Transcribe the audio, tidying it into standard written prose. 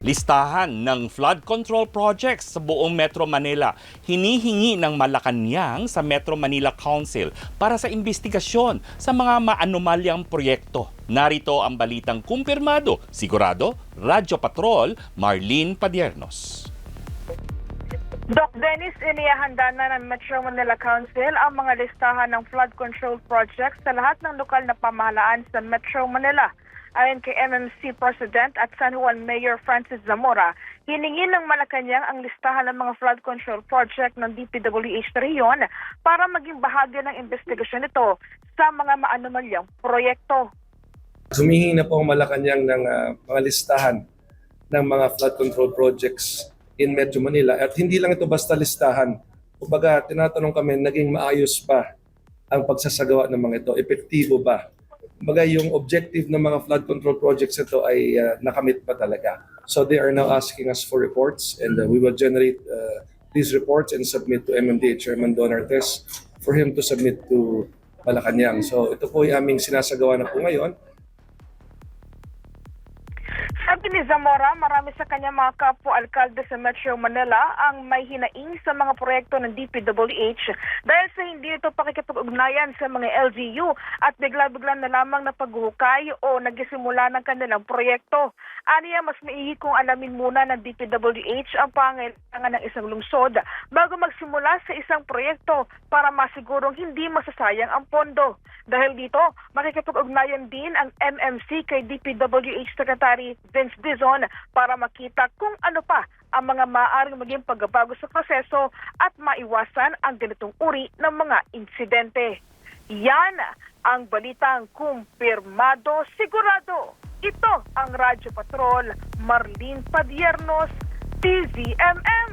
Listahan ng flood control projects sa buong Metro Manila. Hinihingi ng Malacanang sa Metro Manila Council para sa investigasyon sa mga maanomalyang proyekto. Narito ang balitang kumpirmado, sigurado, Radyo Patrol, Marlene Padiernos. Doc Dennis, inihahanda na ng Metro Manila Council ang mga listahan ng flood control projects sa lahat ng lokal na pamahalaan sa Metro Manila. Ayon kay MMC President at San Juan Mayor Francis Zamora, hiningi ng Malacanang ang listahan ng mga flood control project ng DPWH Reyon para maging bahagi ng investigasyon nito sa mga maanomalyang proyekto. Humihingi na po ang Malacanang ng mga listahan ng mga flood control projects in Metro Manila. At hindi lang ito basta listahan. Kumbaga, tinatanong kami, naging maayos ba ang pagsasagawa ng mga ito? Epektibo ba? Kumbaga, yung objective ng mga flood control projects ito ay nakamit pa talaga. So they are now asking us for reports, and we will generate these reports and submit to MMDA Chairman Don Artes for him to submit to Malacanang. So ito po ay aming sinasagawa na po ngayon. Sabi ni Zamora, marami sa kanyang mga kapwa-alkalde sa Metro Manila ang may hinaing sa mga proyekto ng DPWH dahil sa hindi ito pakikipag-ugnayan sa mga LGU at bigla-bigla na lamang na paghuhukay o nagsisimula ng kanilang proyekto. Aniya, mas maigi kung alamin muna ng DPWH ang pangailangan ng isang lungsod bago magsimula sa isang proyekto para masigurong hindi masasayang ang pondo. Dahil dito, makikipag-ugnayan din ang MMC kay DPWH Secretary Vince Dizon para makita kung ano pa ang mga maaaring maging pagbabago sa proseso at maiwasan ang ganitong uri ng mga insidente. Yan ang balitang kumpirmado, sigurado. Ito ang Radyo Patrol, Marlene Padiernos, TVMM.